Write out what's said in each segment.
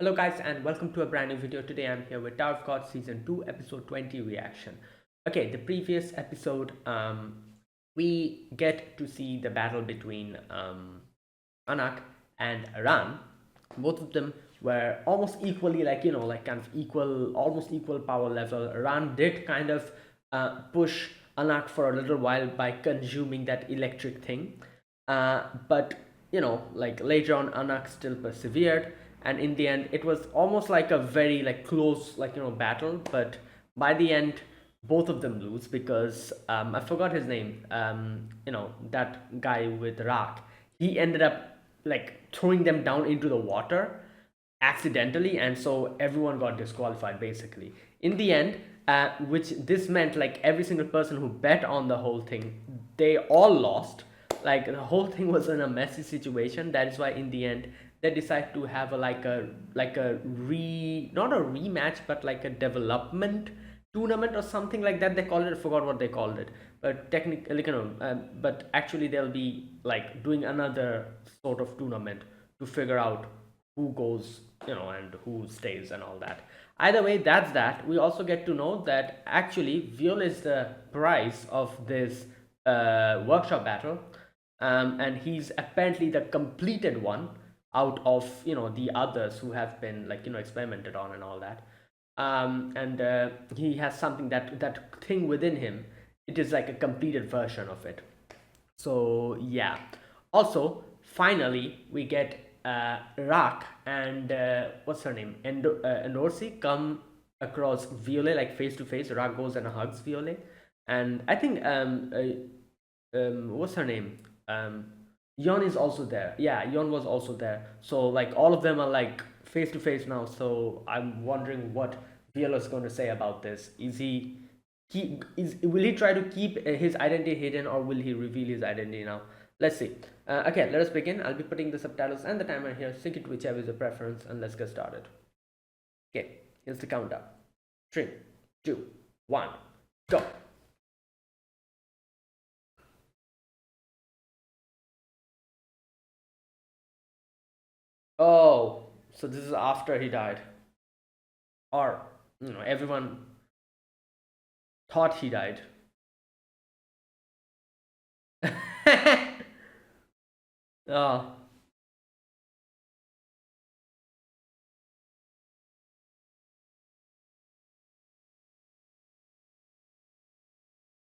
Hello guys and welcome to a brand new video. Today I'm here with Tower of God Season 2 Episode 20 reaction. Okay, the previous episode we get to see the battle between Anak and Aran. Both of them were almost equally like kind of equal, almost equal power level. Aran did kind of push Anak for a little while by consuming that electric thing. But like later on, Anak still persevered, and in the end, it was almost like a very like close battle. But by the end, both of them lose because I forgot his name. That guy with Rak. He ended up like throwing them down into the water accidentally, and so everyone got disqualified basically in the end, which this meant like every single person who bet on the whole thing, they all lost. Like the whole thing was in a messy situation. That is why in the end they decide to have a not a rematch but like a development tournament or something like that they called it. I forgot what they called it, but technically but actually they'll be like doing another sort of tournament to figure out who goes, and who stays and all that. Either way, that's that. We also get to know that actually Viol is the prize of this workshop battle, and he's apparently the completed one out of the others who have been experimented on and all that. And he has something that thing within him. It is like a completed version of it. So yeah. Also, finally, we get Rak and what's her name, Endorsi come across Violet like face to face. Rak goes and hugs Violet, and I think what's her name, Yon is also there. Yeah, Yon was also there. So like all of them are like face to face now. So I'm wondering what Violet's going to say about this. Will he try to keep his identity hidden, or will he reveal his identity now? Let's see. Okay, let us begin. I'll be putting the subtitles and the timer here. Sync it whichever is your preference, and let's get started. Okay, here's the countdown. 3, 2, 1, go. Oh, so this is after he died, or everyone thought he died. Oh,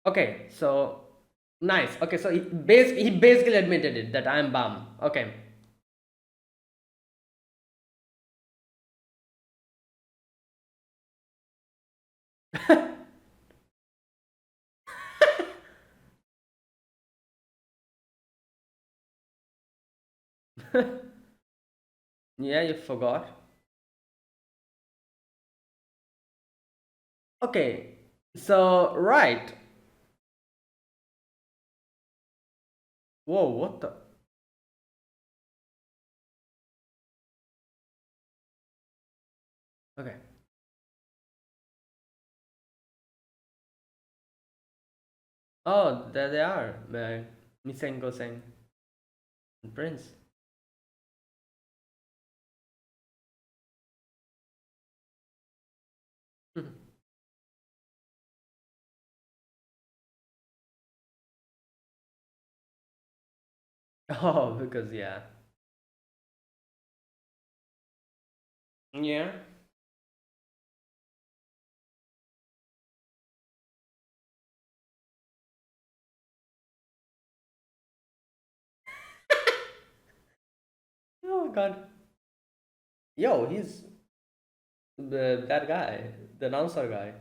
okay. So nice. Okay, so he basically admitted it that I'm bum. Okay. Yeah, you forgot. Okay, so right. Whoa, what the? Okay. Oh, there they are. Misengo Seng and Prince. Oh, because yeah. Yeah. Oh God. Yo, he's that guy, the announcer guy.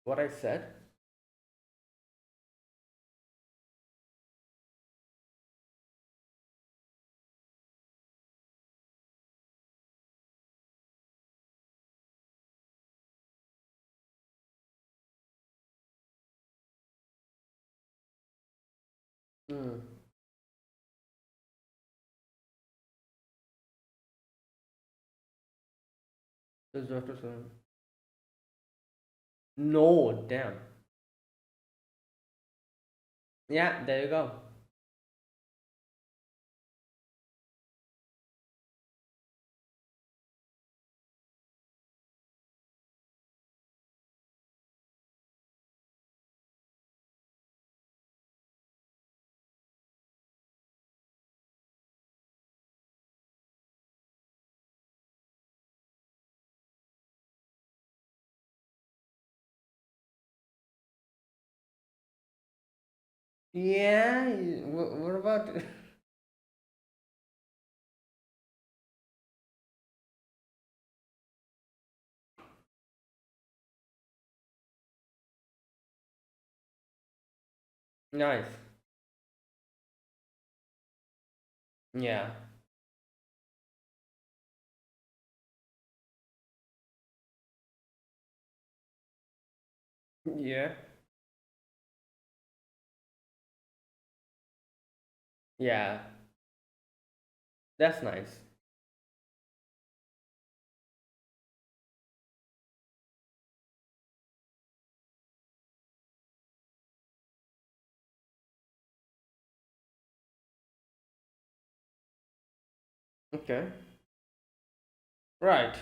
What I said. Hmm. This Doctor Stone. No, damn. Yeah, there you go. Yeah, what about? Nice. Yeah. Yeah. Yeah. That's nice. Okay. Right.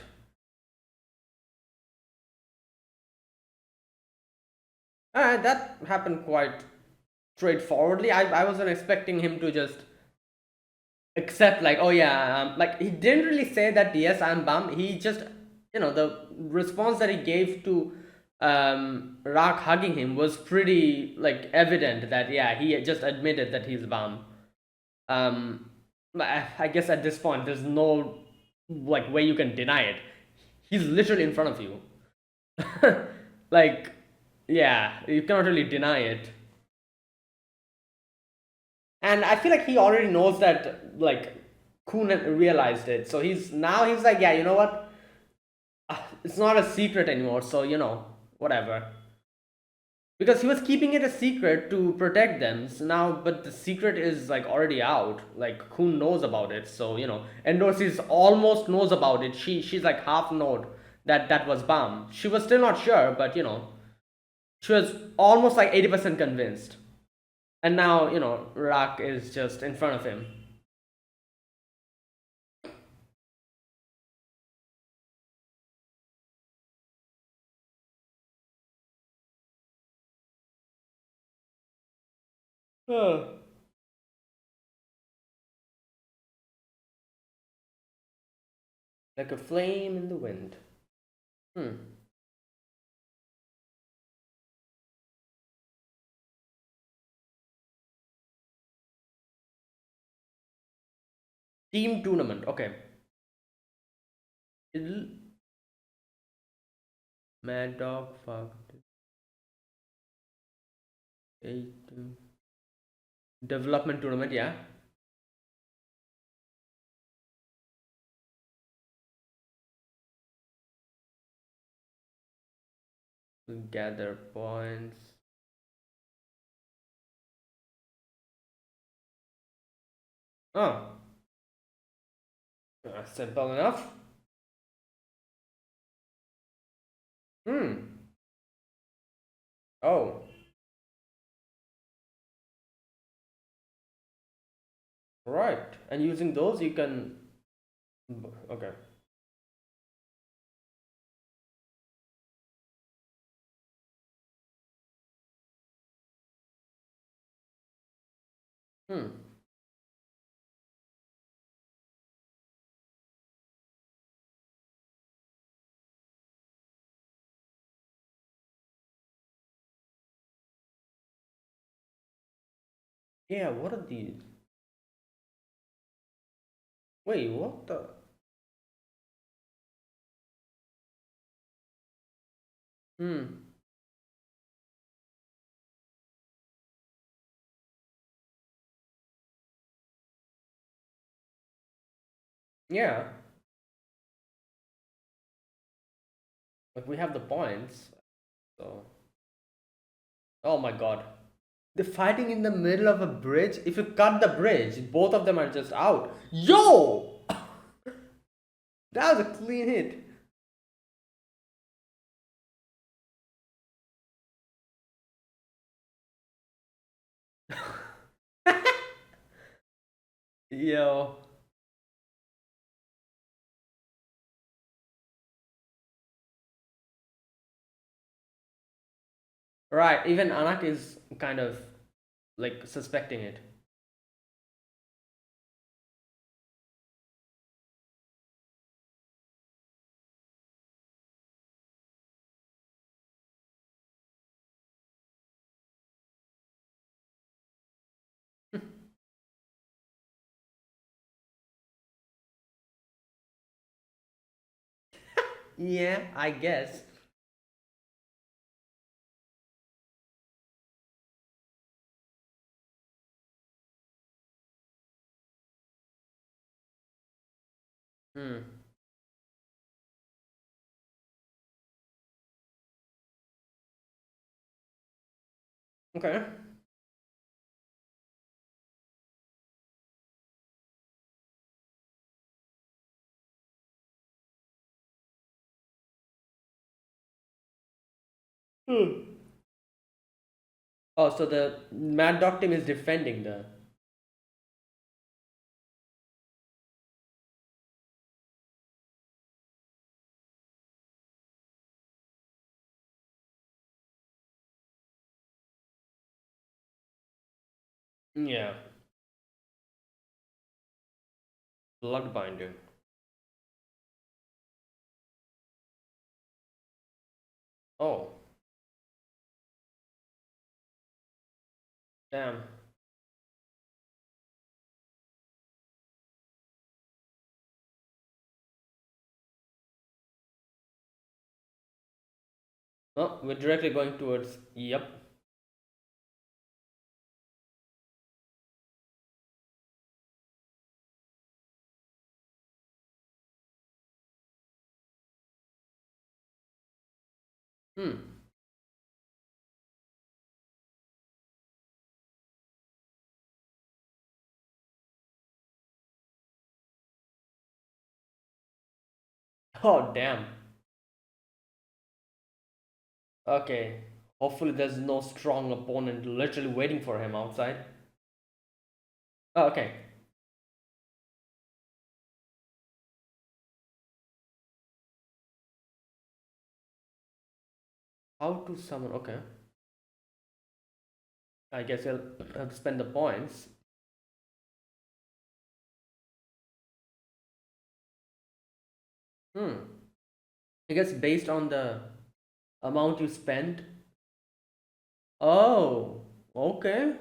That happened quite straightforwardly. I wasn't expecting him to just accept, like, oh yeah, like he didn't really say that yes, I'm bummed. He just, the response that he gave to Rock hugging him was pretty like evident that yeah, he just admitted that he's bummed. Um, I guess at this point, there's no like way you can deny it. He's literally in front of you. Like, yeah, you cannot really deny it. And I feel like he already knows that like Kuhn had realized it. So he's like, yeah, you know what? It's not a secret anymore. So whatever. Because he was keeping it a secret to protect them. So now, but the secret is like already out. Like Kuhn knows about it. So Endorsis almost knows about it. She's like half knowed that that was Bam. She was still not sure, but she was almost like 80% convinced. And now Rak is just in front of him. Huh. Like a flame in the wind. Hmm. Team tournament. Okay. Mad Dog. Fuck. Eight. Development tournament. Yeah. Gather points. Oh. Simple enough. Hmm. Oh. Right. And using those, you can. Okay. Hmm. Yeah. What are these? Wait. What the? Hmm. Yeah. But we have the points. So. Oh my god. They're fighting in the middle of a bridge. If you cut the bridge, both of them are just out. Yo! That was a clean hit. Yo. Right, even Anak is kind of like suspecting it. Yeah, I guess. Hmm. Okay. Hmm. Oh, so the Mad Dog team is defending the. Yeah. Blood binding. Oh, damn. Oh, we're directly going towards. Yep. Hmm. Oh, damn. Okay. Hopefully, there's no strong opponent literally waiting for him outside. Oh, okay. How to summon? Okay. I guess he'll have to spend the points. Hmm. I guess based on the amount you spend. Oh, okay.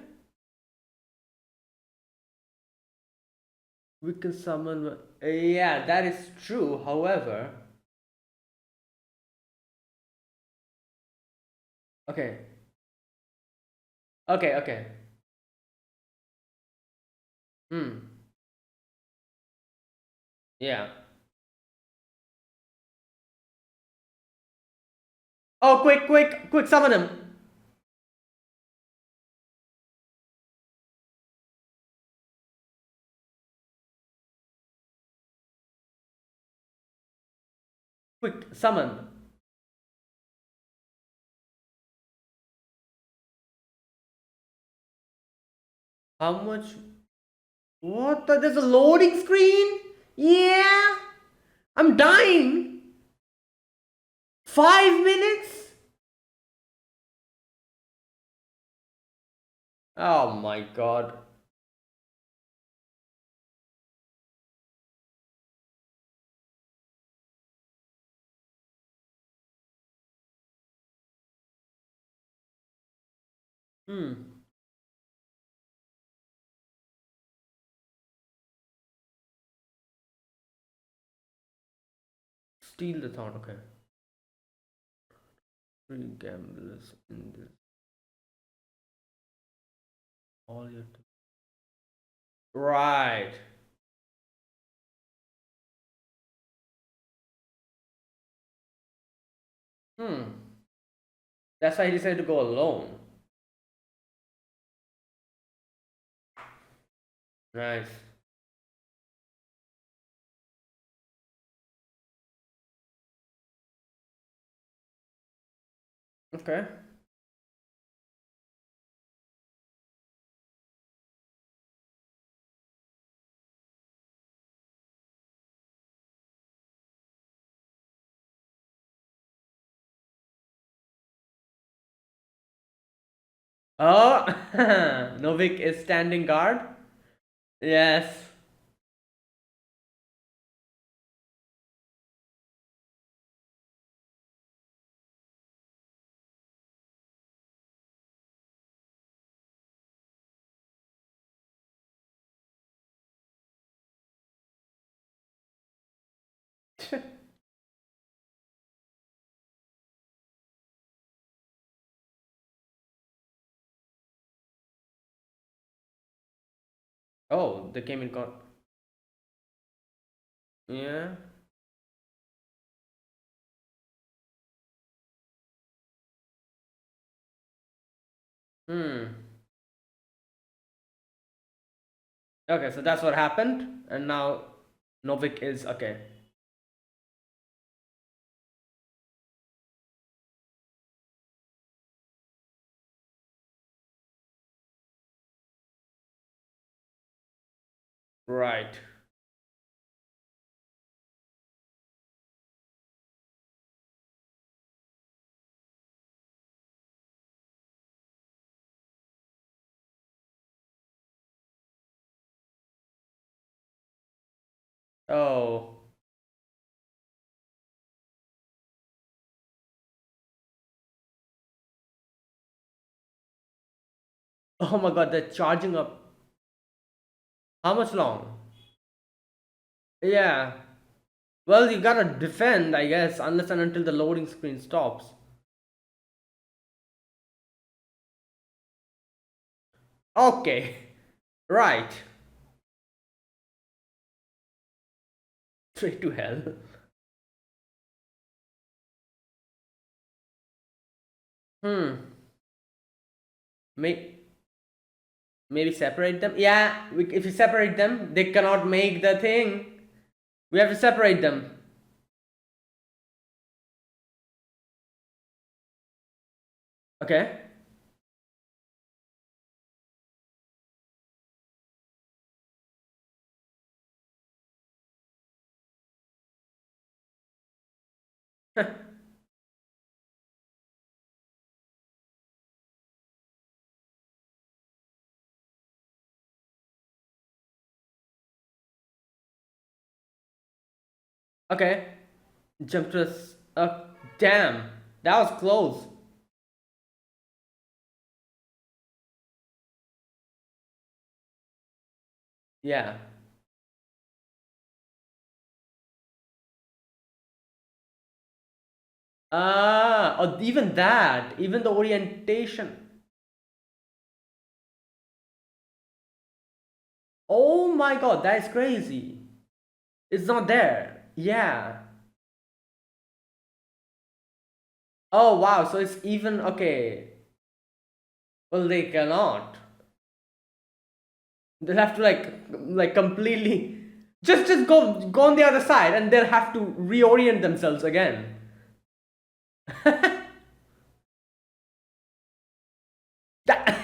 We can summon. Yeah, that is true. However, okay, okay, okay. Hmm. Yeah. Oh, quick, quick, quick! Summon him. Quick, summon. How much? What? There's a loading screen? Yeah. I'm dying. 5 minutes? Oh my god. Hmm. Steal the thought. Okay. Three gamblers in this. All your. Right. Hmm. That's why he decided to go alone. Nice. Okay. Oh, Novik is standing guard. Yes. Oh, they came in yeah. Hmm. Okay, so that's what happened, and now Novik is okay. Right. Oh. Oh my God, they're charging up. How much long? Yeah. Well, you gotta defend, I guess, unless and until the loading screen stops. Okay. Right. Straight to hell. Hmm. May maybe separate them. Yeah, if you separate them, they cannot make the thing. We have to separate them. Okay. Okay. Jump to us. Damn. That was close. Yeah. Ah, or even that, even the orientation. Oh my God, that is crazy. It's not there. Yeah. Oh wow, so it's even okay. Well, they cannot. They'll have to like completely just go on the other side, and they'll have to reorient themselves again. That-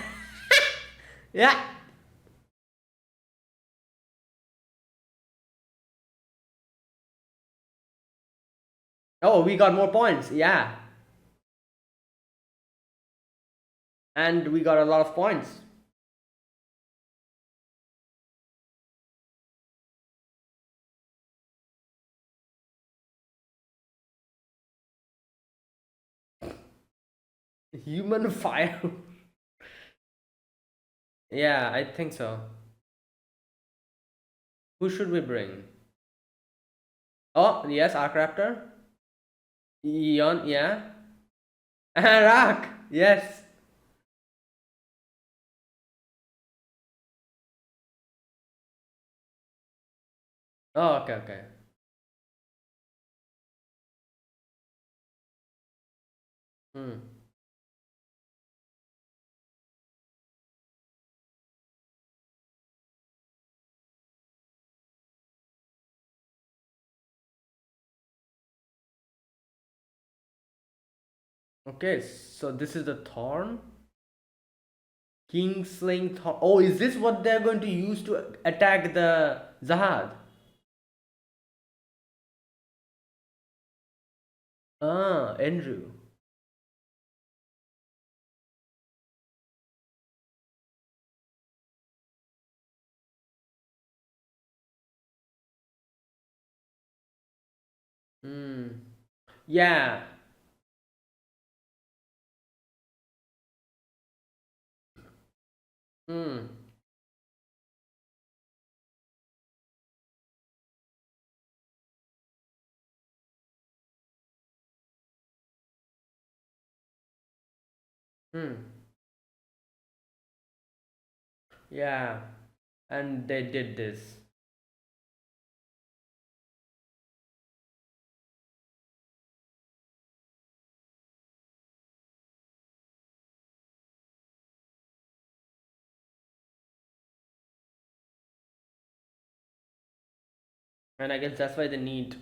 yeah. Oh, we got more points. Yeah, and we got a lot of points. Human fire. Yeah, I think so. Who should we bring? Oh yes, Arc Raptor. Eon, yeah. Rock, yes. Oh, okay, okay. Hmm. Okay, so this is the Thorn. King Sling Thorn. Oh, is this what they're going to use to attack the Zahad? Ah, Andrew. Hmm. Yeah. Hmm. Hmm. Yeah. and they did this. And I guess that's why they need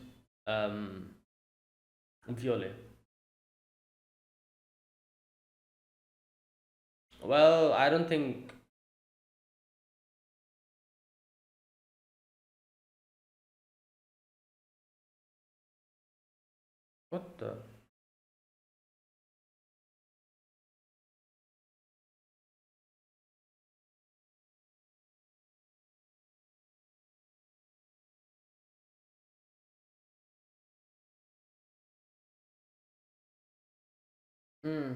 um Violet. Well, I don't think. What the? Hmm.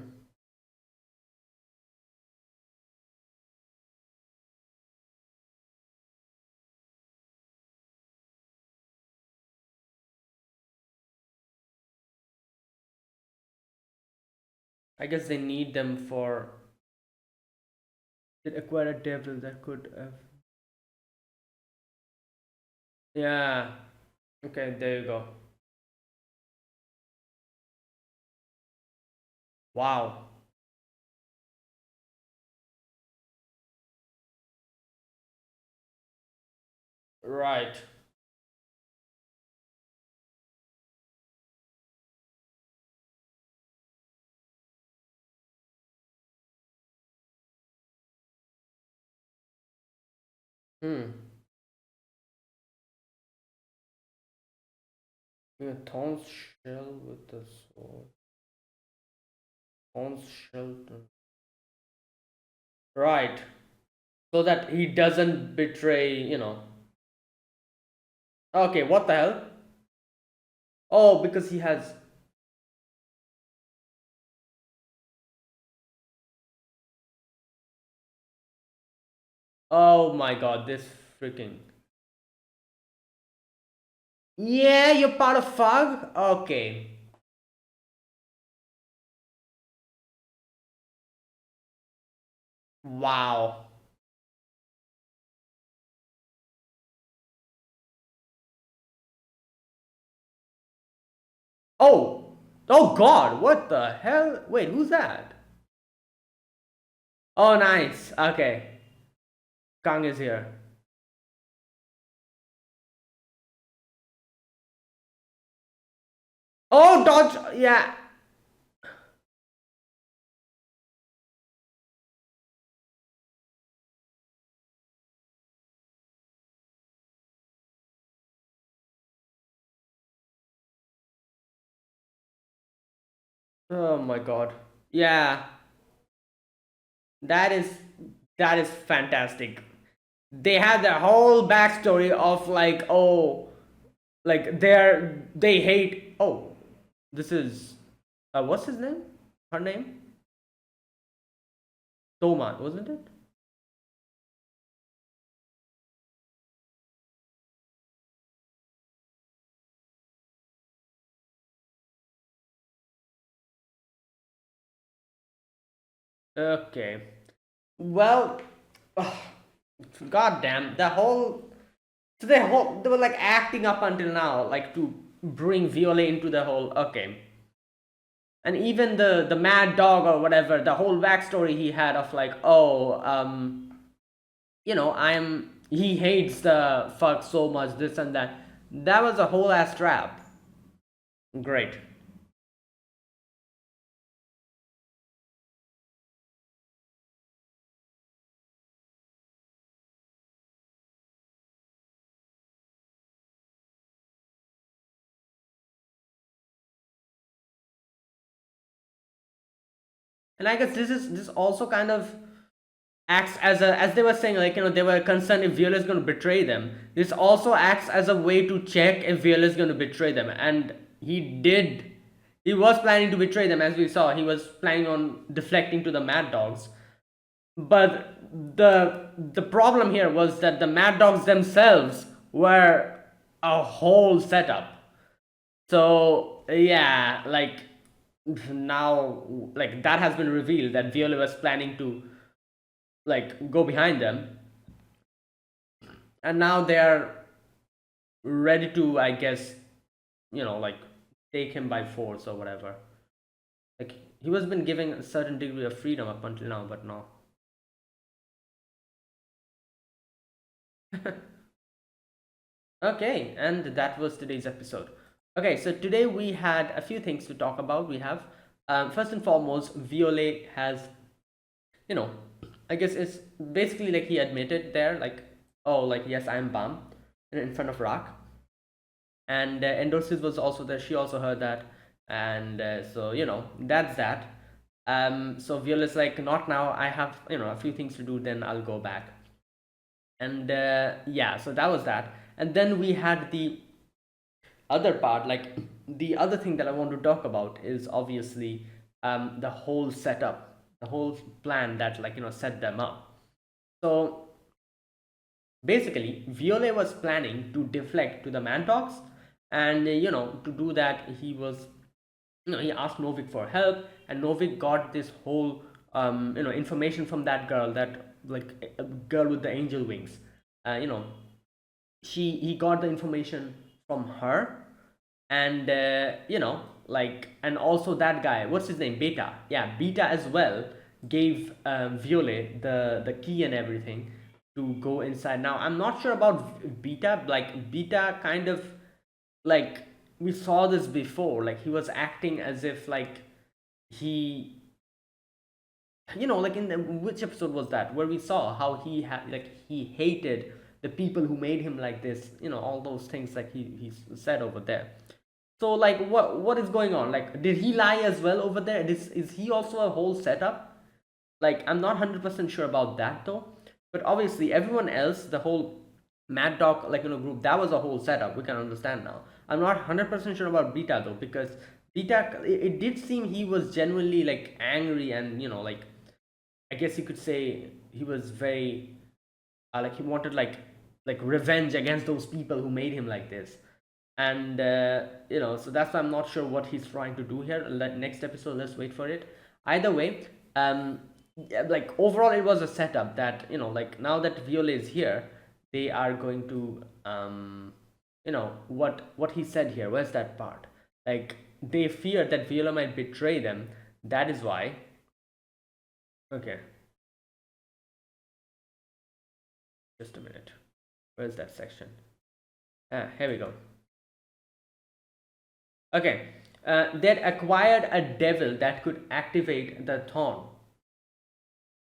I guess they need them for it acquire a devil that could yeah. Okay, there you go. Wow. Right. Hmm. Yeah, Thorn's shell with the sword. Thorn's shelter. Right. So that he doesn't betray. Okay, what the hell? Oh, because he has. Oh my god, this freaking. Yeah, you're part of Fug? Okay. Wow. Oh! Oh god, what the hell? Wait, who's that? Oh, nice. Okay. Kang is here. Oh, dodge! Yeah. Oh my god. Yeah. That is that is fantastic. They have the whole backstory of like, oh, like they hate. Oh, this is what's his name? Her name? Toma, wasn't it? Okay. Well, ugh, god damn, the whole so they were like acting up until now, like to bring Violet into the whole. Okay. And even the mad dog or whatever, the whole backstory he had of like, oh, I'm he hates the fuck so much, this and that. That was a whole ass trap. Great. And I guess this also kind of acts as a, as they were saying, like, they were concerned if Viola is going to betray them. This also acts as a way to check if Viola is going to betray them, and he did. He was planning to betray them, as we saw. He was planning on deflecting to the Mad Dogs. But the problem here was that the Mad Dogs themselves were a whole setup. So yeah, like now, like that has been revealed that Viola was planning to like go behind them. and now they are ready to, I guess, like take him by force or whatever. Like he was been given a certain degree of freedom up until now, but no. Okay, and that was today's episode. Okay, so today we had a few things to talk about. We have, first and foremost, Violet has, you know, I guess it's basically like he admitted there, like, oh, like, yes, I'm bummed in front of Rock. And Endorsis was also there. She also heard that. And so, that's that. So Violet's like, not now. I have, a few things to do, then I'll go back. And yeah, so that was that. And then we had the other part, like the other thing that I want to talk about is obviously the whole setup, the whole plan that, like, set them up. So basically, Violet was planning to deflect to the Mantox, and to do that, he was, he asked Novik for help, and Novik got this whole information from that girl, that, like, a girl with the angel wings. uh, you know he got the information from her, and like, and also that guy, what's his name, Beta, yeah, Beta as well, gave Violet the key and everything to go inside. Now I'm not sure about Beta, like Beta kind of, like, we saw this before, like he was acting as if, like, he, like in which episode was that, where we saw how he had, like, he hated the people who made him like this, all those things, like he said over there. So, like, what is going on? Like, did he lie as well over there? Is he also a whole setup? Like, I'm not 100% sure about that though. But obviously, everyone else, the whole Mad Dog, like, group, that was a whole setup. We can understand now. I'm not 100% sure about Beta though, because Beta, it did seem he was genuinely, like, angry, and like, I guess you could say he was very, like, he wanted, like revenge against those people who made him like this. And so that's why I'm not sure what he's trying to do here. Next episode, let's wait for it. Either way, yeah, like, overall it was a setup that, like, now that Viola is here, they are going to, what he said here, where's that part, like, they fear that Viola might betray them. That is why. Okay, just a minute, where's that section? Here we go. Okay, they'd acquired a devil that could activate the thorn.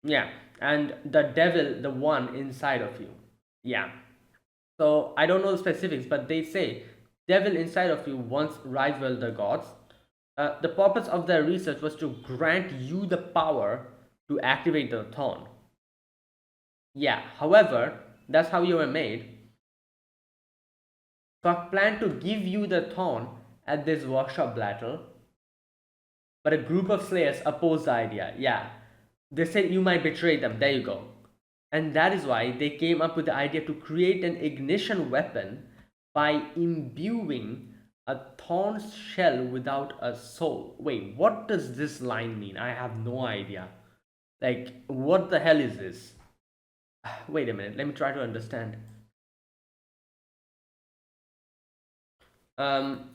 Yeah, and the devil, the one inside of you. Yeah. So I don't know the specifics, but they say devil inside of you once rivaled the gods. The purpose of their research was to grant you the power to activate the thorn. Yeah. However, that's how you were made. So I plan to give you the thorn at this workshop battle, but a group of slayers opposed the idea. Yeah. They said you might betray them. There you go. And that is why they came up with the idea to create an ignition weapon by imbuing a thorn shell without a soul. Wait, what does this line mean? I have no idea. Like, what the hell is this? Wait a minute, let me try to understand. Um,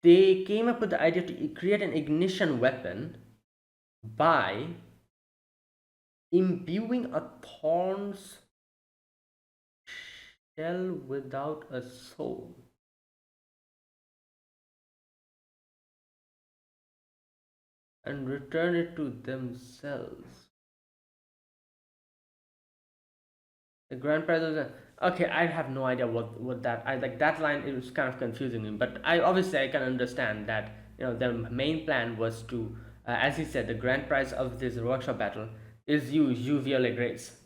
they came up with the idea to create an ignition weapon by imbuing a thorn's shell without a soul. And return it to themselves. The grand prize was okay. I have no idea what that. I like that line. It was kind of confusing me, but I can understand that their main plan was to, as he said, the grand prize of this workshop battle is you Viola Grace.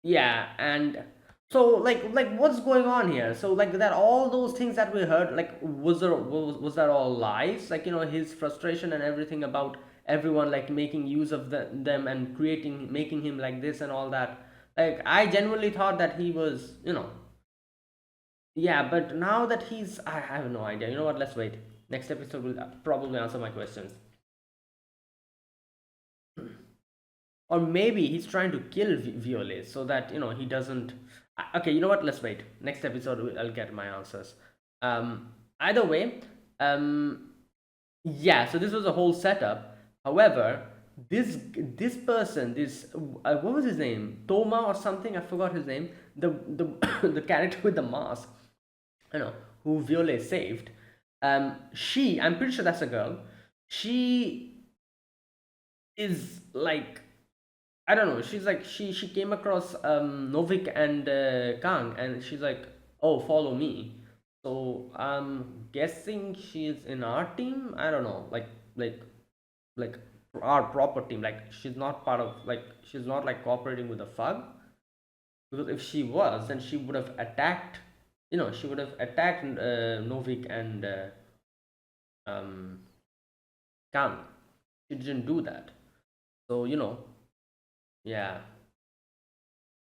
Yeah, and so, like what's going on here? So, like, that all those things that we heard, like, was that all lies? Like, his frustration and everything about everyone, like, making use of them and making him like this and all that. Like, I genuinely thought that he was, yeah, but now that I have no idea. You know what? Let's wait. Next episode will probably answer my questions. or maybe he's trying to kill Violet so that he doesn't. Okay, you know what? Let's wait. Next episode, I'll get my answers. Either way, um, yeah. So this was a whole setup. However, this person, this what was his name? Toma or something? I forgot his name. The the character with the mask. Who Violet saved. I'm pretty sure that's a girl. She is like, I don't know. She's like, she came across Novik and Kang, and she's like, "Oh, follow me." So I'm guessing she's in our team. I don't know, like our proper team. Like she's not part of, like she's not like cooperating with the Fug, because if she was, then she would have attacked. She would have attacked Novik and um, Kang. She didn't do that. So yeah.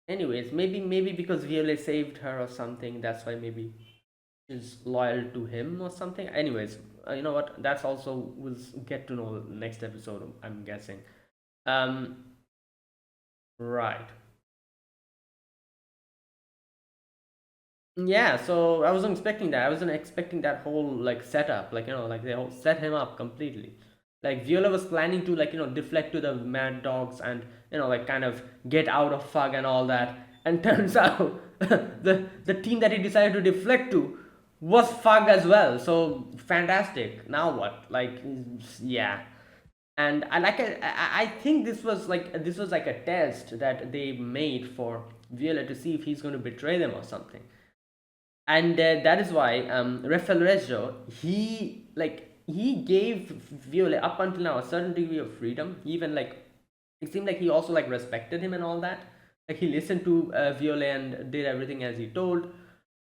Anyways, maybe because Violet saved her or something, that's why maybe she's loyal to him or something. Anyways, you know what? That's also we'll get to know next episode, I'm guessing. Um, right. Yeah, so I wasn't expecting that. I wasn't expecting that whole like setup, like like they all set him up completely. Like Viola was planning to like deflect to the Mad Dogs and like kind of get out of Fug and all that. And turns out the team that he decided to deflect to was Fug as well. So fantastic. Now what? Like yeah. And I think this was like a test that they made for Viola to see if he's going to betray them or something. And that is why Rafael Reggio, he gave Violet up until now a certain degree of freedom. He even like it seemed like he also like respected him and all that. Like he listened to Violet and did everything as he told.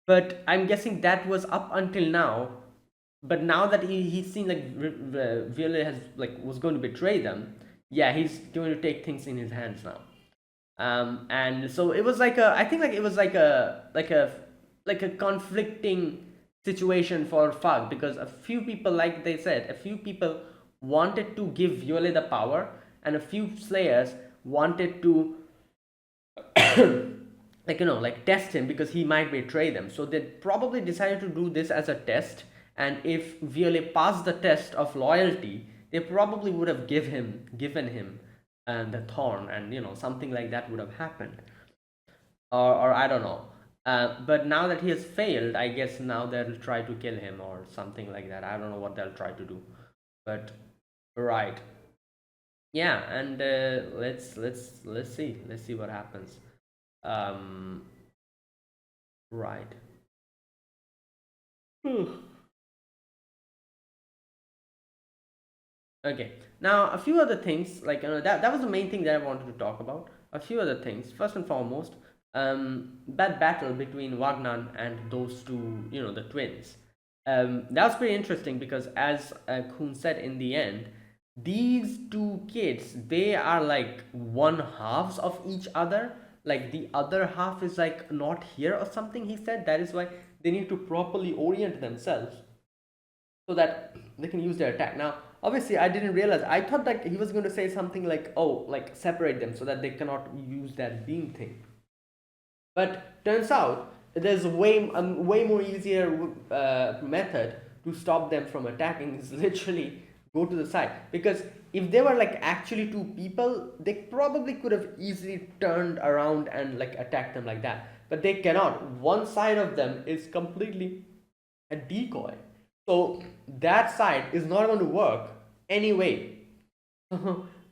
But I'm guessing that was up until now. But now that he's seen like Violet has like was going to betray them, yeah, he's going to take things in his hands now. And so it was like a, I think like it was like a conflicting situation for Fug, because a few people, like they said, a few people wanted to give Violet the power, and a few Slayers wanted to like test him because he might betray them. So they probably decided to do this as a test, and if Violet passed the test of loyalty, they probably would have given him the thorn, and something like that would have happened, or I don't know. But now that he has failed, I guess now they'll try to kill him or something like that. I don't know what they'll try to do, but right, yeah. And let's see what happens. Um, right. Okay. Now a few other things, like that was the main thing that I wanted to talk about. A few other things. First and foremost, that battle between Wagner and those two, the twins. That was pretty interesting because, as Kuhn said in the end, these two kids, they are like one halves of each other. Like the other half is like not here or something. He said that is why they need to properly orient themselves so that they can use their attack. Now, obviously, I didn't realize. I thought that he was going to say something like, "Oh, like separate them so that they cannot use that beam thing." But turns out there's way more easier method to stop them from attacking. Is literally go to the side, because if they were like actually two people, they probably could have easily turned around and like attacked them like that. But they cannot. One side of them is completely a decoy. So that side is not going to work anyway.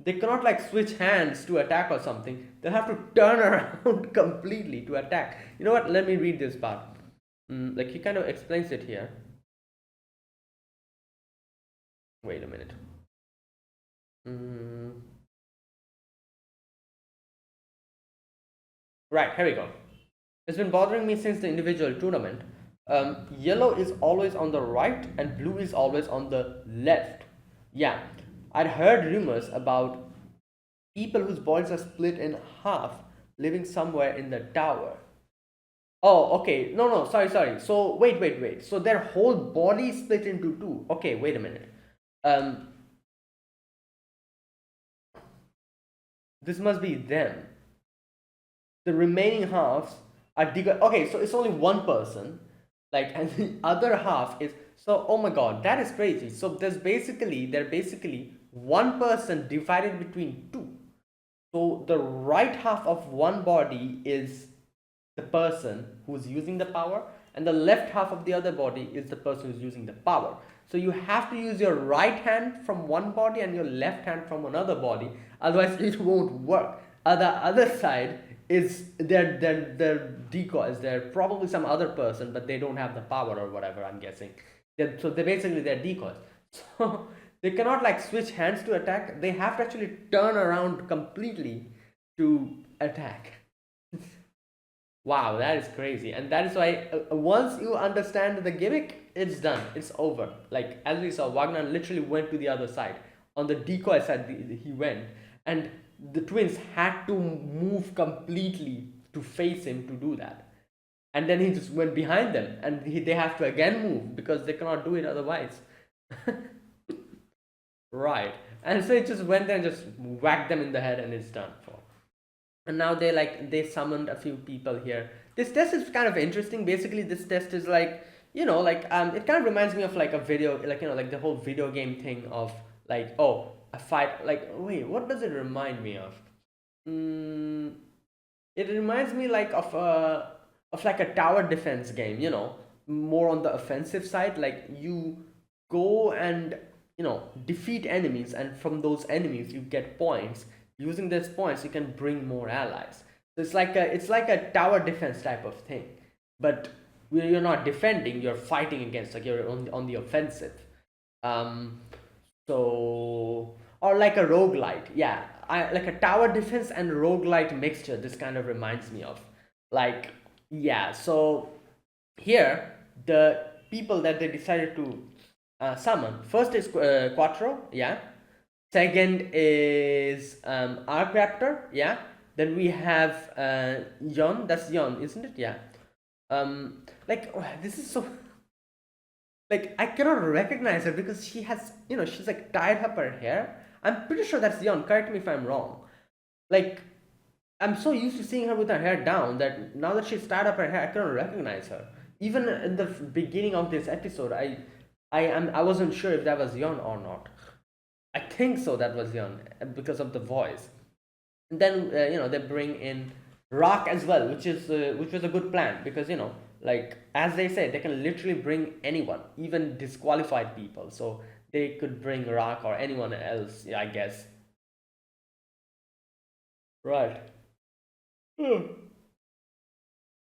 They cannot like switch hands to attack or something. They'll have to turn around completely to attack. You know what? Let me read this part. Like he kind of explains it here. Wait a minute. Right, here we go. It's been bothering me since the individual tournament. Yellow is always on the right and blue is always on the left. Yeah, I'd heard rumors about people whose bodies are split in half living somewhere in the tower. Oh, okay. No, no, sorry. So, wait. So, their whole body is split into two. Okay, wait a minute. Um, this must be them. The remaining halves are okay, so it's only one person, like, and the other half is, so oh my god, that is crazy. So they're basically one person divided between two. So the right half of one body is the person who's using the power, and the left half of the other body is the person who's using the power. So you have to use your right hand from one body and your left hand from another body, otherwise it won't work. The other side is their decoys. They're probably some other person, but they don't have the power or whatever, I'm guessing. So they're basically their decoys. So they cannot like switch hands to attack. They have to actually turn around completely to attack. Wow, that is crazy. And that is why once you understand the gimmick, it's done. It's over. Like, as we saw, Wagner literally went to the other side. On the decoy side, he went. And the twins had to move completely to face him to do that. And then he just went behind them. And they have to again move because they cannot do it otherwise. Right. And so it just went there and just whacked them in the head and it's done for. And now they summoned a few people here. This test is kind of interesting. Basically, this test is like, it kind of reminds me of like a video, like, like the whole video game thing of like, oh, a fight. Like, wait, what does it remind me of? It reminds me like of like a tower defense game, more on the offensive side. Like, you go and defeat enemies, and from those enemies you get points. Using these points you can bring more allies. So it's like a tower defense type of thing, but where you're not defending, you're fighting against, like you're on the offensive. um so, or like a roguelite, yeah, like a tower defense and roguelite mixture, this kind of reminds me of, like, yeah. So here, the people that they decided to summon, first is Quattro, yeah. Second is Arc Raptor, yeah. Then we have Yon, that's Yon, isn't it? Yeah. Like, this is so, like, I cannot recognize her because she has, she's like tied up her hair. I'm pretty sure that's Yon. Correct me if I'm wrong. Like, I'm so used to seeing her with her hair down that now that she's tied up her hair, I cannot recognize her. Even in the beginning of this episode, I wasn't sure if that was Yon or not. I think so. That was Yon because of the voice. And then they bring in Rock as well, which was a good plan because like, as they say, they can literally bring anyone, even disqualified people. So they could bring Rock or anyone else, yeah, I guess. Right. Hmm.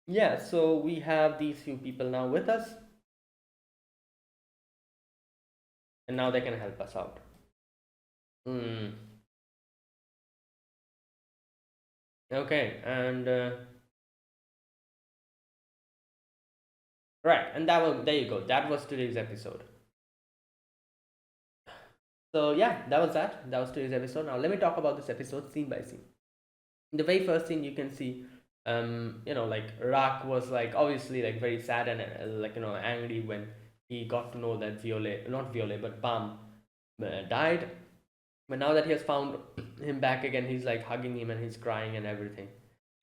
Yeah. So we have these few people now with us, and now they can help us out. Hmm. Okay. And right. And there you go. That was today's episode. So yeah, that was that. That was today's episode. Now let me talk about this episode scene by scene. In the very first scene, you can see, like Rak was like obviously like very sad and like angry when he got to know that Violet, not Violet, but Bam died. But now that he has found him back again, he's like hugging him and he's crying and everything.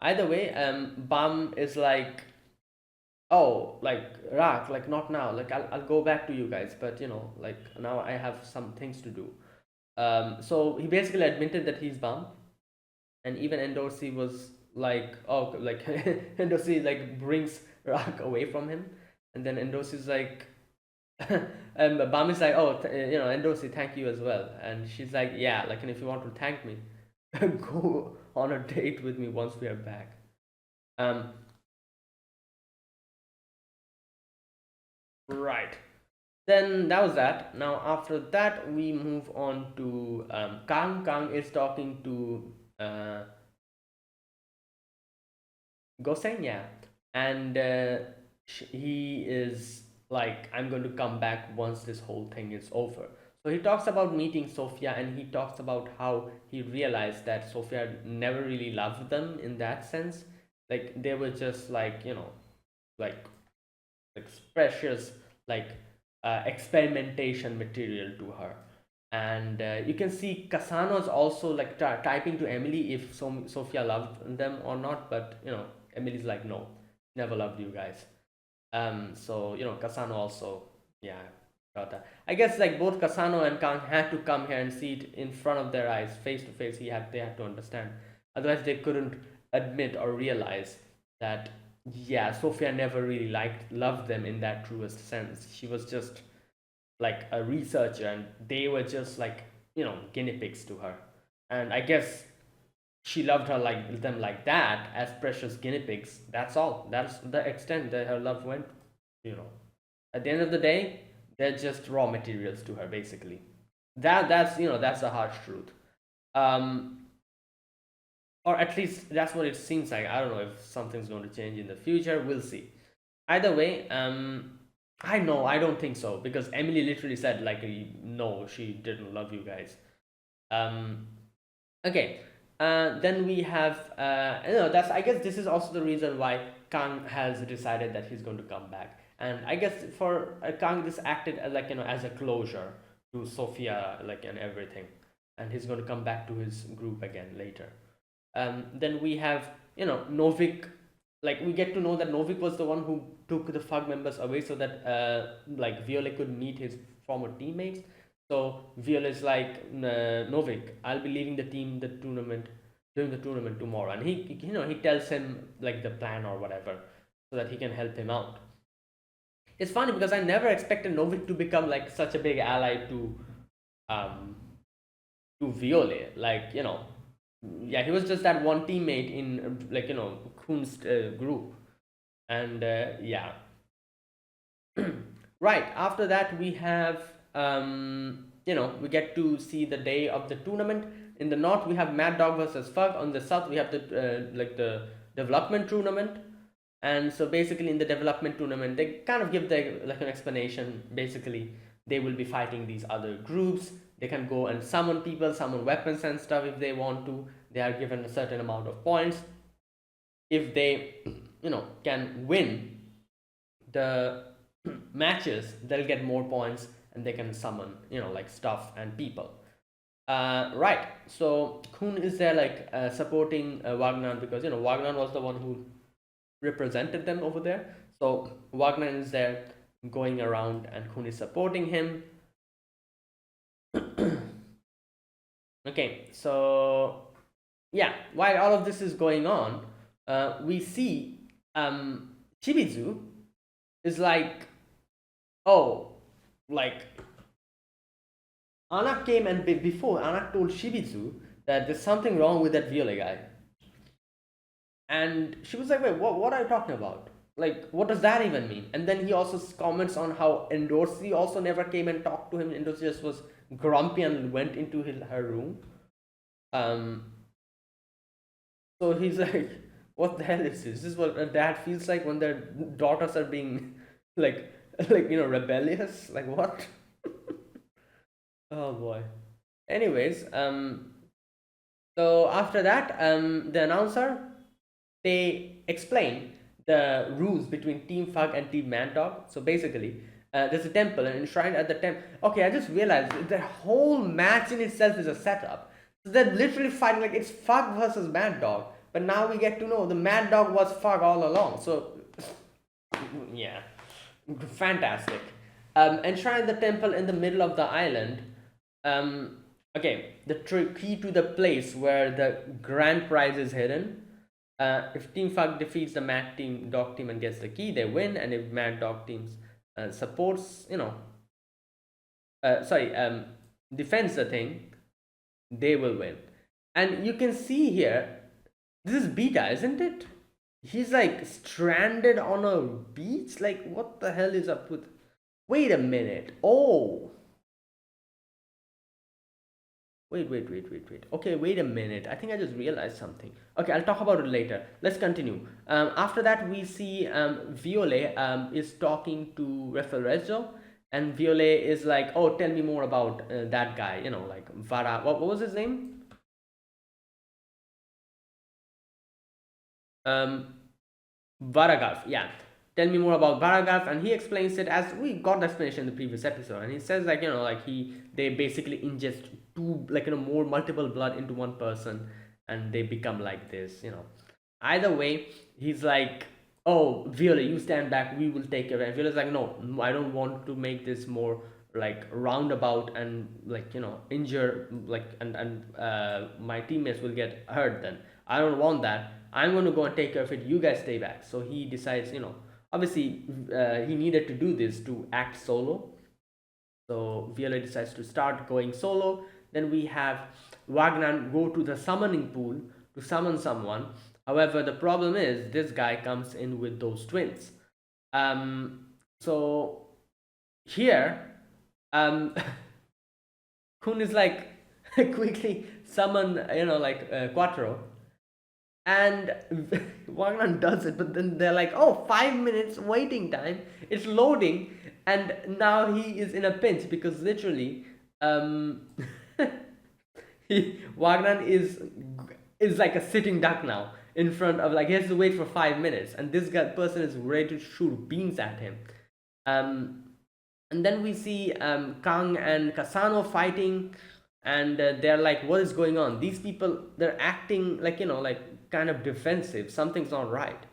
Either way, Bam is like, oh, like, Rak, like, not now, like, I'll go back to you guys, but like, now I have some things to do. So he basically admitted that he's Bam, and even Endorsi was like, oh, like, Endorsi like brings Rak away from him, and then Endorsi's like, and Bam is like, oh, Endorsi, thank you as well, and she's like, yeah, like, and if you want to thank me, go on a date with me once we are back. um right. Then that was that. Now after that, we move on to Kang. Kang is talking to Gosen, yeah, and he is like, I'm going to come back once this whole thing is over. So he talks about meeting Sophia, and he talks about how he realized that Sophia never really loved them in that sense. Like, they were just like, like, precious, like, experimentation material to her. And you can see Cassano's also like typing to Emily if Sophia loved them or not, but Emily's like, no, never loved you guys. So Cassano also, yeah, got that. I guess like both Cassano and Kang had to come here and see it in front of their eyes, face to face. They had to understand. Otherwise, they couldn't admit or realize that yeah, Sophia never really loved them in that truest sense. She was just like a researcher, and they were just like guinea pigs to her. And I guess she loved them like that, as precious guinea pigs. That's all. That's the extent that her love went. you know at the end of the day, they're just raw materials to her, basically. That's the harsh truth. um or at least that's what it seems like. I don't know if something's going to change in the future. We'll see. Either way, I don't think so, because Emily literally said like, no, she didn't love you guys. um okay. Then we have, that's, I guess this is also the reason why Kang has decided that he's going to come back. And I guess for Kang, this acted as like, as a closure to Sophia, like, and everything. And he's going to come back to his group again later. Then we have, Novik. Like, we get to know that Novik was the one who took the FUG members away so that like Violet could meet his former teammates. So Violet is like, Novik, I'll be leaving the tournament during the tournament tomorrow, and he tells him like the plan or whatever, so that he can help him out. It's funny because I never expected Novik to become like such a big ally um to Violet. Like, yeah, he was just that one teammate in like, Kun's group. And yeah. Right after that, we have, we get to see the day of the tournament. In the north, we have Mad Dog versus FUG. On the south, we have the development tournament. And so basically, in the development tournament, they kind of give like an explanation. Basically, they will be fighting these other groups. They can go and summon people, summon weapons and stuff if they want to. They are given a certain amount of points. If they can win the matches, they'll get more points, and they can summon like stuff and people. Right. So Kun is there like supporting Wagner, because Wagner was the one who represented them over there. So Wagner is there going around, and Kun is supporting him. Okay, so yeah, while all of this is going on, we see Chibizu is like, oh, like Anak came, and before Anak told Shibizu that there's something wrong with that Violet guy. And she was like, wait, what are you talking about? Like, what does that even mean? And then he also comments on how Endorsi also never came and talked to him. Endorsi just was grumpy and went into her room. So he's like, what the hell is this? This is what a dad feels like when their daughters are being like rebellious. Like, what? Oh boy. Anyways, so after that, the announcer, they explain the rules between Team FUG and Team Mad Dog. So basically, there's a temple and enshrined at the temple. Okay, I just realized the whole match in itself is a setup. So they're literally fighting like it's FUG versus Mad Dog. But now we get to know the Mad Dog was FUG all along. So yeah, fantastic. Enshrined the temple in the middle of the island. Okay, the key to the place where the grand prize is hidden. If Team FUG defeats the Mad Dog team and gets the key, they win. And if Mad Dog teams supports, defends the thing, they will win. And you can see here, this is Beta, isn't it? He's like stranded on a beach. Like, what the hell is up with? Wait a minute. Oh. Wait. Okay, wait a minute. I think I just realized something. Okay, I'll talk about it later. Let's continue. After that, we see Violet is talking to Referezzo, and Violet is like, oh, tell me more about that guy, like Vara. What was his name? Varagarf, yeah. tell me more about Baragas, and he explains it as we got the explanation in the previous episode, and he says like like they basically ingest two more multiple blood into one person, and they become like this. Either way, he's like, oh, Viola, you stand back, we will take care of it. And Viola's like, no, I don't want to make this more like roundabout and injure and my teammates will get hurt. Then I don't want that. I'm going to go and take care of it, you guys stay back. So he decides, obviously he needed to do this to act solo. So Viola decides to start going solo. Then we have Wagner go to the summoning pool to summon someone. However, the problem is this guy comes in with those twins. So here, Kun is like quickly summon, Quattro, and Wagner does it, but then they're like, oh, 5 minutes waiting time, it's loading, and now he is in a pinch because literally, Wagner is like a sitting duck now in front of, like, he has to wait for 5 minutes, and this person is ready to shoot beams at him. And then we see Kang and Kasano fighting, and they're like, what is going on? These people, they're acting like kind of defensive. Something's not right.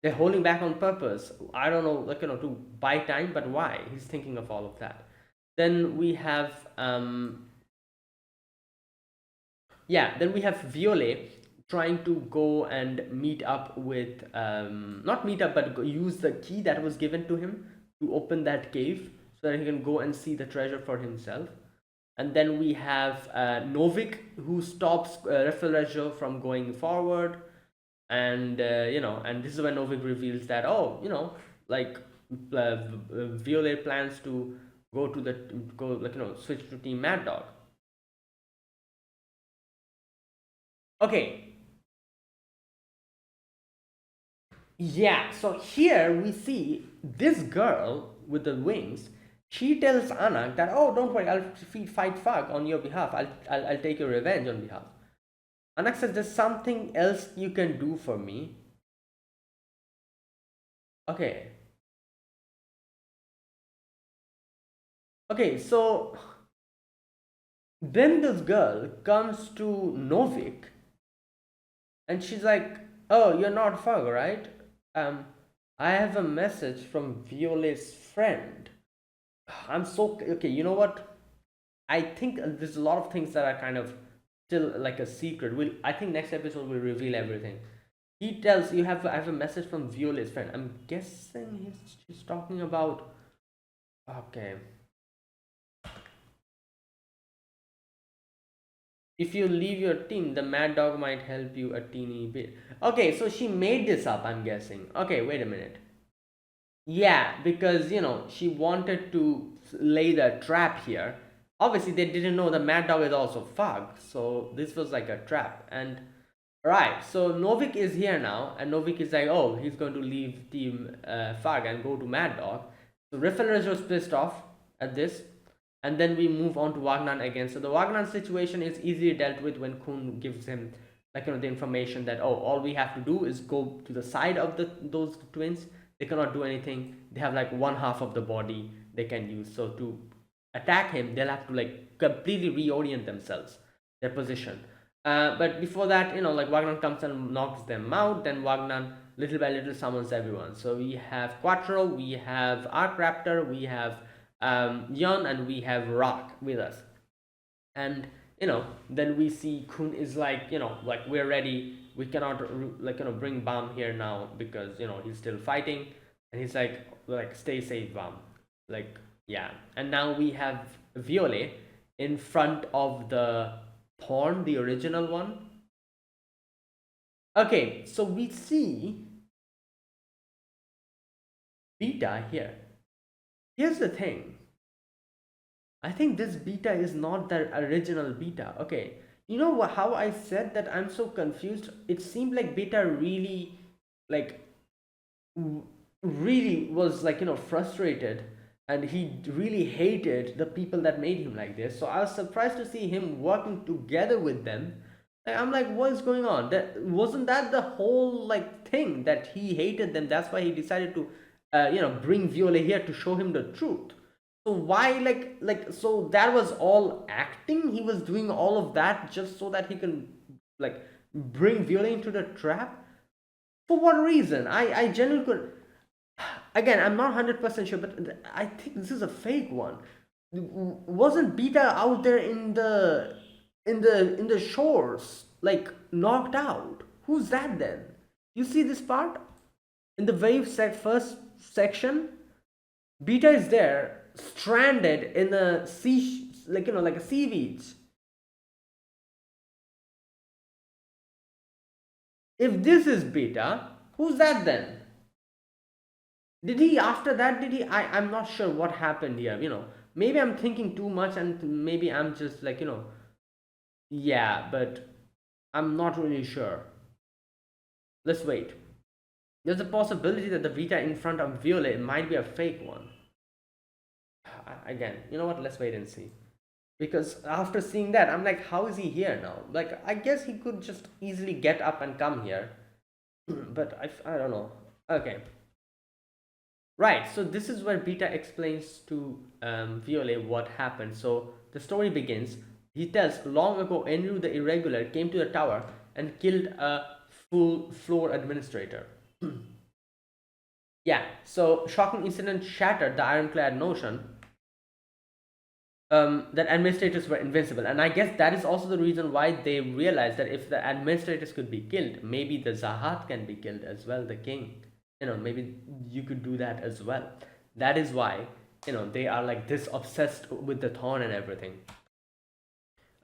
They're holding back on purpose. I don't know, to buy time, but why? He's thinking of all of that. Then we have then we have Violet trying to go and meet up with not meet up, but use the key that was given to him to open that cave so that he can go and see the treasure for himself. And then we have Novik, who stops Reflejo from going forward, and and this is when Novik reveals that, oh, Violet plans to switch to Team Mad Dog. Okay. Yeah, so here we see this girl with the wings. She tells Anak that, oh, don't worry, I'll fight Fag on your behalf. I'll take your revenge on behalf. Anak says, there's something else you can do for me. Okay. Okay, so then this girl comes to Novik and she's like, oh, you're not Fag, right? I have a message from Violet's friend. I'm so okay. You know what? I think there's a lot of things that are kind of still like a secret. I think next episode will reveal everything. He tells you I have a message from Violet's friend. I'm guessing he's talking about. Okay. If you leave your team, the Mad Dog might help you a teeny bit. Okay, so she made this up, I'm guessing. Okay, wait a minute. Yeah, because she wanted to lay the trap here. Obviously, they didn't know the Mad Dog is also Fag, so this was like a trap. And right, so Novik is here now, and Novik is like, oh, he's going to leave Team Fag and go to Mad Dog. So Riffle was pissed off at this, and then we move on to Wagner again. So the Wagner situation is easily dealt with when Kun gives him the information that, oh, all we have to do is go to the side of those twins. They cannot do anything. They have like one half of the body they can use. So to attack him, they'll have to completely reorient themselves, their position. But before that, Wagner comes and knocks them out. Then Wagner little by little summons everyone. So we have Quattro, we have Arc Raptor, we have Yon, and we have Rock with us. And then we see Kun is like we're ready. We cannot bring Bam here now because he's still fighting, and he's like stay safe, Bam. Yeah. And now we have Violet in front of the Thorn, the original one. Okay, so we see Beta here. Here's the thing. I think this Beta is not the original Beta. Okay, you know how I said that I'm so confused? It seemed like Beta really was frustrated, and he really hated the people that made him like this. So I was surprised to see him working together with them. I'm like, what is going on? That wasn't that the whole thing that he hated them. That's why he decided to bring Violet here to show him the truth. So why, so that was all acting? He was doing all of that just so that he can, like, bring Violet into the trap? For what reason? I genuinely could. Again, I'm not 100% sure, but I think this is a fake one. Wasn't Beta out there in the shores, like knocked out? Who's that then? You see this part in the very first section. Beta is there, stranded in a sea, like a seaweed. If this is Beta, who's that then? Did he, after that, did he, I'm not sure what happened here, maybe I'm thinking too much, and maybe I'm just like, yeah, but I'm not really sure. Let's wait. There's a possibility that the Vita in front of Violet might be a fake one. Again, you know what, let's wait and see. Because after seeing that, I'm like, how is he here now? Like, I guess he could just easily get up and come here. But I don't know. Okay. Right, so this is where Beta explains to Violet what happened. So the story begins. He tells, long ago, Enru the Irregular came to the tower and killed a full floor administrator. Yeah, so shocking incident shattered the ironclad notion that administrators were invincible. And I guess that is also the reason why they realized that if the administrators could be killed, maybe the Zahat can be killed as well, the king. Maybe you could do that as well. That is why, they are like this obsessed with the thorn and everything.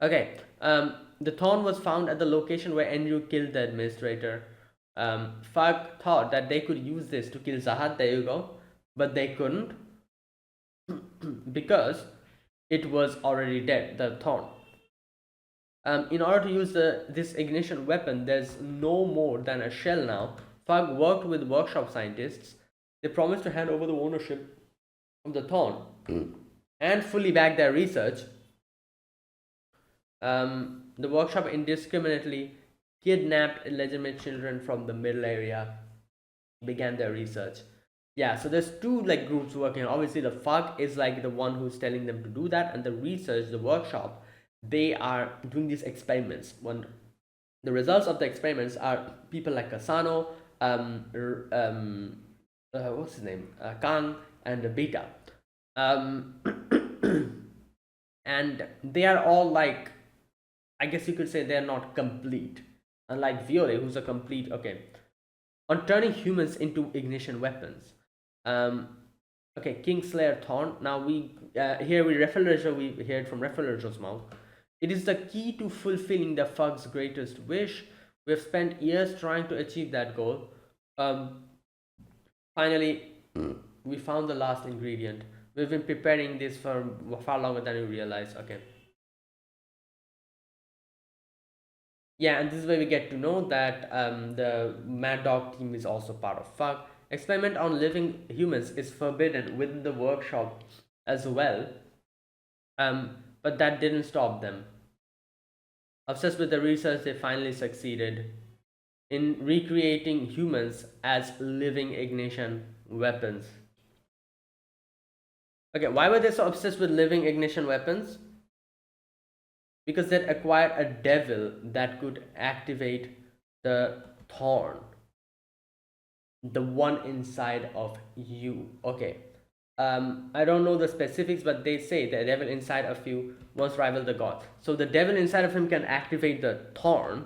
Okay, the thorn was found at the location where Enru killed the administrator. Fug thought that they could use this to kill Zahat, there you go, but they couldn't because it was already dead, the thorn. In order to use this ignition weapon, there's no more than a shell now. Fug worked with workshop scientists. They promised to hand over the ownership of the thorn and fully back their research. The workshop indiscriminately kidnapped illegitimate children from the middle area, began their research. Yeah, so there's two like groups working. Obviously, the Fug is like the one who's telling them to do that, and the research, the workshop, they are doing these experiments. When the results of the experiments are people like Kasano, what's his name, Kang, and Beta, and they are all like, I guess you could say they're not complete. Unlike Violet, who's a complete, okay, on turning humans into ignition weapons. Okay, Kingslayer Thorn. Now we here we heard from Refleger's mouth. It is the key to fulfilling the Fug's greatest wish. We've spent years trying to achieve that goal. Finally, we found the last ingredient. We've been preparing this for far longer than we realize. Okay. Yeah, and this is where we get to know that the Mad Dog team is also part of Fug. Experiment on living humans is forbidden within the workshop as well. But that didn't stop them. Obsessed with the research, they finally succeeded in recreating humans as living ignition weapons. Okay, why were they so obsessed with living ignition weapons? Because they'd acquired a devil that could activate the thorn, the one inside of you. Okay, I don't know the specifics, but they say the devil inside of you once rivaled the god. So the devil inside of him can activate the thorn,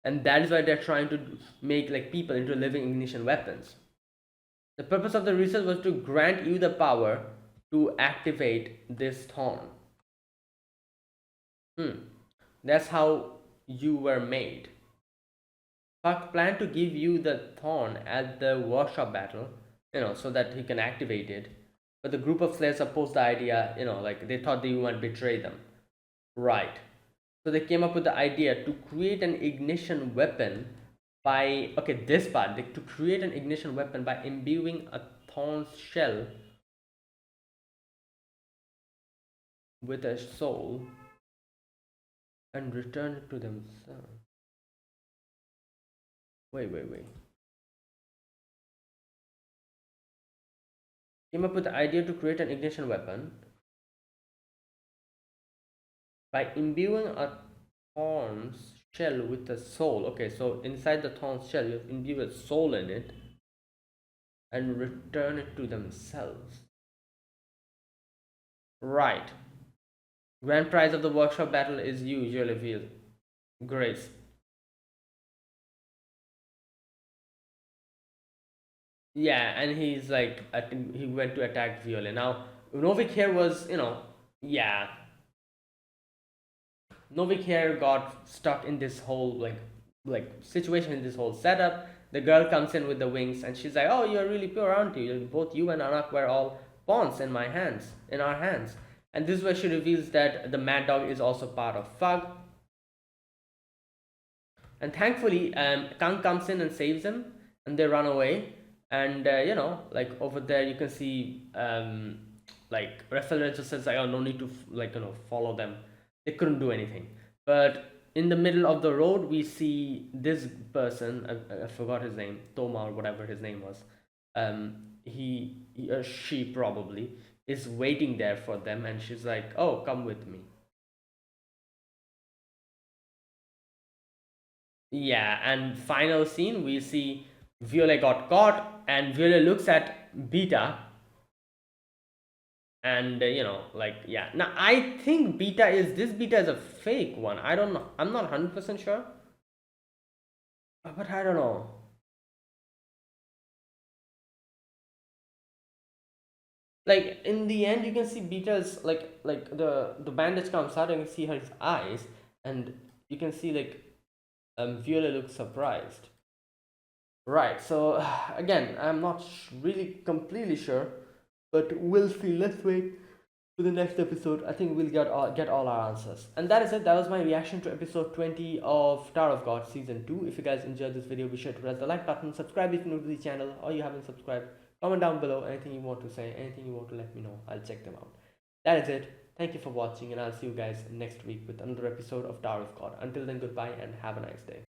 and that is why they're trying to make like people into living ignition weapons. The purpose of the research was to grant you the power to activate this thorn. That's how you were made. Puck planned to give you the thorn at the workshop battle, so that he can activate it. But the group of Slayers opposed the idea, like they thought that you might betray them. Right. So they came up with the idea to create an ignition weapon by, okay, this part, to create an ignition weapon by imbuing a thorn's shell with a soul and return it to themselves. Wait. came up with the idea to create an ignition weapon by imbuing a thorn's shell with a soul. Okay, so inside the thorn's shell, you have imbue a soul in it and return it to themselves. Right. Grand prize of the workshop battle is usually revealed. Grace. Yeah, and he's like, he went to attack Violet. Now, Novik here was, yeah, Novik here got stuck in this whole like situation, in this whole setup. The girl comes in with the wings, and she's like, "Oh, you're really pure, aren't you? Both you and Anak were all pawns in my hands, in our hands." And this is where she reveals that the Mad Dog is also part of Fug. And thankfully, Kang comes in and saves him, and they run away. And like over there, you can see like Raphael just says like, "Oh, no need to follow them." They couldn't do anything. But in the middle of the road, we see this person. I forgot his name, Toma or whatever his name was. He or she probably is waiting there for them, and she's like, "Oh, come with me." Yeah, and final scene, we see Violet got caught, and Violet looks at Beta, and like, yeah. Now I think Beta is a fake one. I don't know. I'm not 100% sure, but I don't know. Like in the end, you can see Beta's like the bandage comes out, and you can see her eyes, and you can see like Violet looks surprised. Right. So again, I'm not really completely sure, but we'll see. Let's wait for the next episode. I think we'll get all our answers. And that is it. That was my reaction to episode 20 of Tower of God season 2. If you guys enjoyed this video, be sure to press the like button, subscribe if you're new to the channel or you haven't subscribed. Comment down below anything you want to say, anything you want to let me know. I'll check them out. That is it. Thank you for watching, and I'll see you guys next week with another episode of Tower of God. Until then, goodbye and have a nice day.